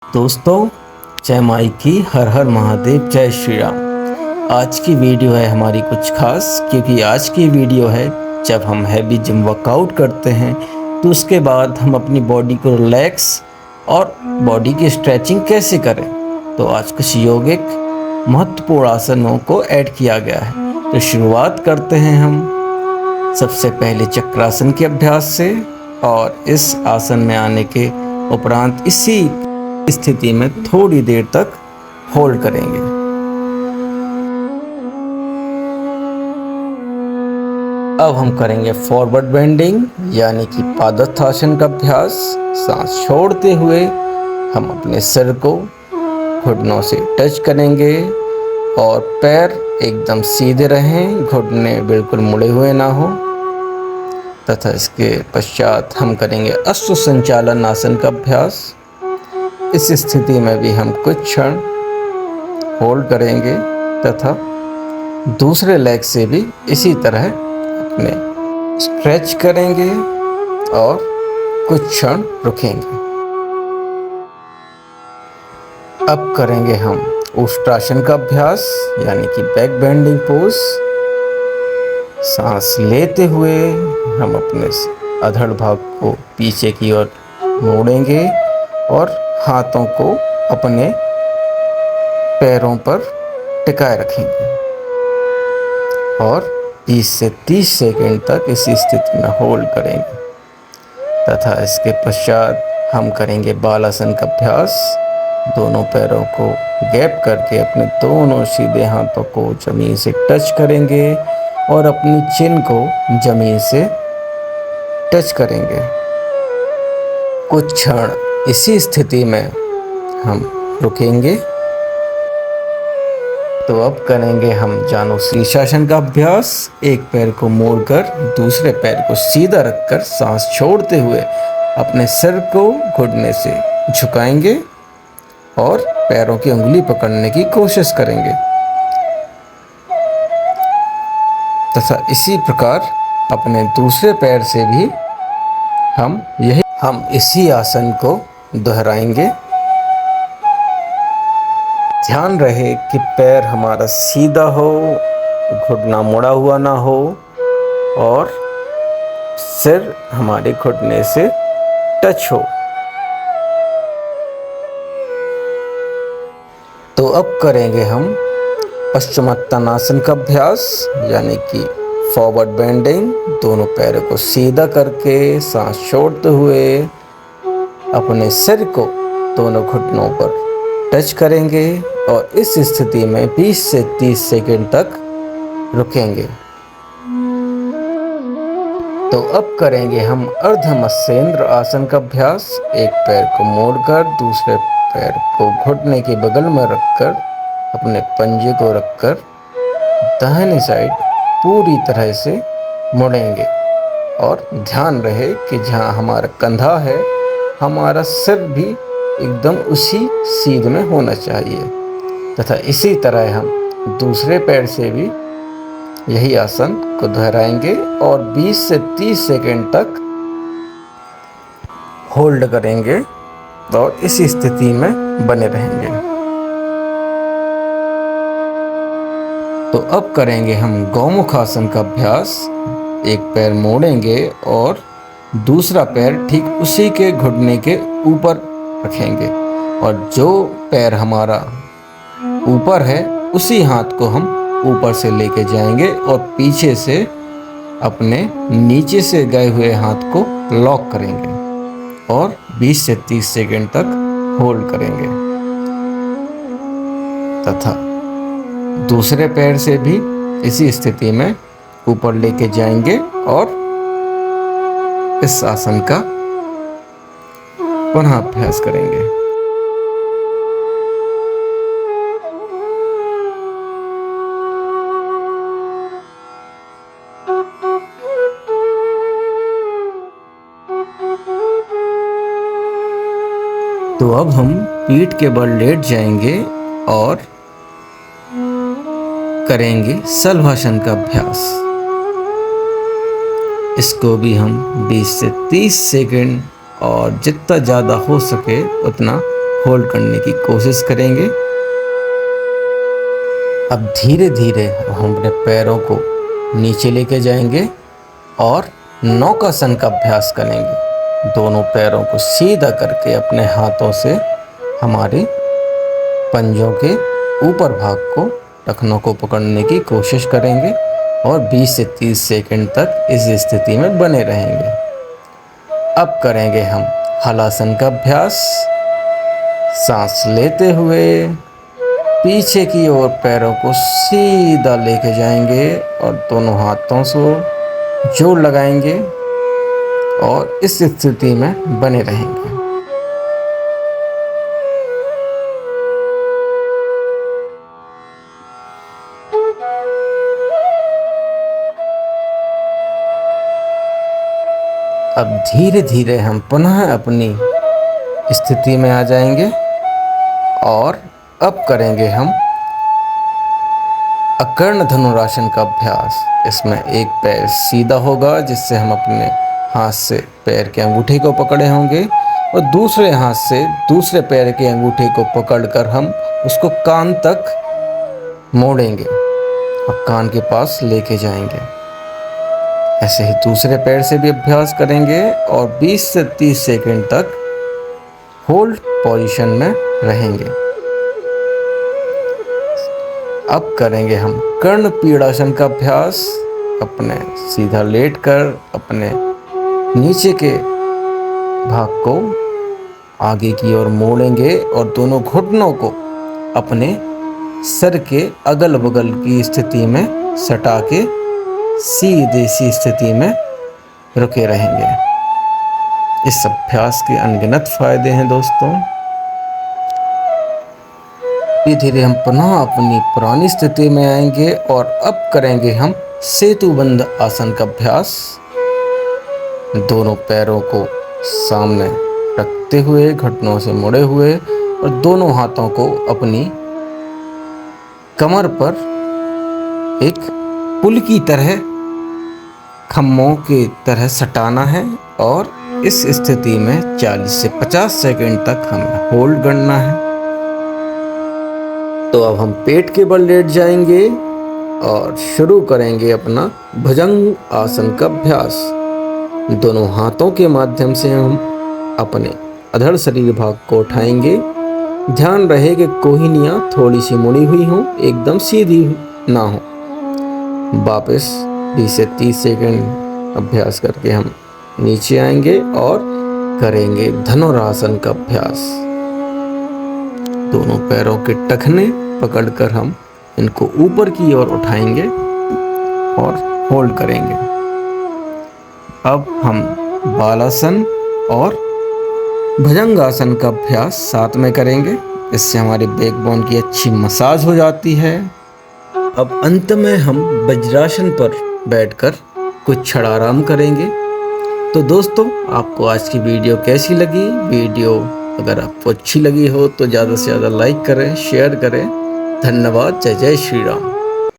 दोस्तों, जय माई की, हर हर महादेव, जय श्री राम। आज की वीडियो है हमारी कुछ खास, क्योंकि आज की वीडियो है जब हम हैवी जिम वर्कआउट करते हैं तो उसके बाद हम अपनी बॉडी को रिलैक्स और बॉडी की स्ट्रेचिंग कैसे करें। तो आज कुछ योगिक महत्वपूर्ण आसनों को ऐड किया गया है। तो शुरुआत करते हैं हम सबसे पहले चक्रासन के अभ्यास से, और इस आसन में आने के उपरांत इसी स्थिति में थोड़ी देर तक होल्ड करेंगे। अब हम करेंगे फॉरवर्ड बेंडिंग यानी कि पादहस्तासन का अभ्यास। सांस छोड़ते हुए हम अपने सिर को घुटनों से टच करेंगे और पैर एकदम सीधे रहें, घुटने बिल्कुल मुड़े हुए ना हो। तथा इसके पश्चात हम करेंगे अश्व संचालन आसन का अभ्यास। इस स्थिति में भी हम कुछ क्षण होल्ड करेंगे तथा दूसरे लेग से भी इसी तरह अपने स्ट्रेच करेंगे और कुछ क्षण रुकेंगे। अब करेंगे हम उष्ट्रासन का अभ्यास यानी कि बैक बेंडिंग पोज। सांस लेते हुए हम अपने अधड़ भाग को पीछे की ओर मोड़ेंगे और हाथों को अपने पैरों पर टिकाए रखेंगे और 20 से 30 सेकंड तक इसी स्थिति में होल्ड करेंगे। तथा इसके पश्चात हम करेंगे बालासन का अभ्यास। दोनों पैरों को गैप करके अपने दोनों सीधे हाथों को जमीन से टच करेंगे और अपनी चिन को जमीन से टच करेंगे। कुछ क्षण इसी स्थिति में हम रुकेंगे। तो अब करेंगे हम जानु शीर्षासन का अभ्यास। एक पैर को मोड़कर दूसरे पैर को सीधा रखकर सांस छोड़ते हुए अपने सिर को घुटने से झुकाएंगे और पैरों की उंगली पकड़ने की कोशिश करेंगे। तथा इसी प्रकार अपने दूसरे पैर से भी हम इसी आसन को दोहराएंगे। ध्यान रहे कि पैर हमारा सीधा हो, घुटना मुड़ा हुआ ना हो और सिर हमारे घुटने से टच हो। तो अब करेंगे हम पश्चिमोत्तानासन का अभ्यास यानी कि फॉरवर्ड बेंडिंग। दोनों पैरों को सीधा करके सांस छोड़ते हुए अपने सिर को दोनों घुटनों पर टच करेंगे और इस स्थिति में 20 से 30 सेकंड तक रुकेंगे। तो अब करेंगे हम अर्ध मत्स्येंद्र आसन का अभ्यास। एक पैर को मोड़कर दूसरे पैर को घुटने के बगल में रखकर अपने पंजे को रखकर दाहिनी साइड पूरी तरह से मुड़ेंगे और ध्यान रहे कि जहाँ हमारा कंधा है हमारा सिर भी एकदम उसी सीध में होना चाहिए। तथा इसी तरह हम दूसरे पैर से भी यही आसन को दोहराएंगे और 20 से 30 सेकंड तक होल्ड करेंगे और इस स्थिति में बने रहेंगे। तो अब करेंगे हम गौमुख आसन का अभ्यास। एक पैर मोड़ेंगे और दूसरा पैर ठीक उसी के घुटने के ऊपर रखेंगे और जो पैर हमारा ऊपर है उसी हाथ को हम ऊपर से लेके जाएंगे और पीछे से अपने नीचे से गए हुए हाथ को लॉक करेंगे और 20 से 30 सेकंड तक होल्ड करेंगे। तथा दूसरे पैर से भी इसी स्थिति में ऊपर लेके जाएंगे और इस आसन का पुनः अभ्यास करेंगे। तो अब हम पीठ के बल लेट जाएंगे और करेंगे शलभासन का अभ्यास। इसको भी हम 20 से 30 सेकंड और जितना ज़्यादा हो सके उतना होल्ड करने की कोशिश करेंगे। अब धीरे धीरे हम अपने पैरों को नीचे लेके जाएंगे और नौकासन का अभ्यास करेंगे। दोनों पैरों को सीधा करके अपने हाथों से हमारे पंजों के ऊपर भाग को, टखनों को पकड़ने की कोशिश करेंगे और 20 से 30 सेकंड तक इस स्थिति में बने रहेंगे। अब करेंगे हम हलासन का अभ्यास। सांस लेते हुए पीछे की ओर पैरों को सीधा लेके जाएंगे और दोनों हाथों से जोड़ लगाएंगे और इस स्थिति में बने रहेंगे। अब धीरे धीरे हम पुनः अपनी स्थिति में आ जाएंगे और अब करेंगे हम अकर्ण धनुरासन का अभ्यास। इसमें एक पैर सीधा होगा जिससे हम अपने हाथ से पैर के अंगूठे को पकड़े होंगे और दूसरे हाथ से दूसरे पैर के अंगूठे को पकड़कर हम उसको कान तक मोड़ेंगे और कान के पास लेके जाएंगे। ऐसे ही दूसरे पैर से भी अभ्यास करेंगे और 20 से 30 सेकंड तक होल्ड पोजीशन में रहेंगे। अब करेंगे हम कर्ण पीड़ासन का अभ्यास। अपने सीधा लेटकर अपने नीचे के भाग को आगे की ओर मोड़ेंगे और दोनों घुटनों को अपने सर के अगल बगल की स्थिति में सटा के सीधी सी स्थिति में रुके रहेंगे। इस अभ्यास के अनगिनत फायदे हैं दोस्तों। धीरे धीरे हम पुनः अपनी पुरानी स्थिति में आएंगे और अब करेंगे हम सेतुबंध आसन का अभ्यास। दोनों पैरों को सामने रखते हुए, घुटनों से मुड़े हुए और दोनों हाथों को अपनी कमर पर एक पुल की तरह, खम्भों की तरह सटाना है और इस स्थिति में 40 से 50 सेकंड तक हमें होल्ड करना है। तो अब हम पेट के बल लेट जाएंगे और शुरू करेंगे अपना भुजंग आसन का अभ्यास। दोनों हाथों के माध्यम से हम अपने अधड़ शरीर भाग को उठाएंगे। ध्यान रहे कि कोहनियाँ थोड़ी सी मुड़ी हुई हों, एकदम सीधी ना हो। वापस 20 से 30 सेकंड अभ्यास करके हम नीचे आएंगे और करेंगे धनुरासन का अभ्यास। दोनों पैरों के टखने पकड़कर हम इनको ऊपर की ओर उठाएंगे और होल्ड करेंगे। अब हम बालासन और भुजंगासन का अभ्यास साथ में करेंगे। इससे हमारे बैकबोन की अच्छी मसाज हो जाती है। अब अंत में हम वज्रासन पर बैठकर कुछ क्षण आराम करेंगे। तो दोस्तों, आपको आज की वीडियो कैसी लगी? वीडियो अगर आपको अच्छी लगी हो तो ज़्यादा से ज़्यादा लाइक करें, शेयर करें। धन्यवाद। जय जय श्री राम।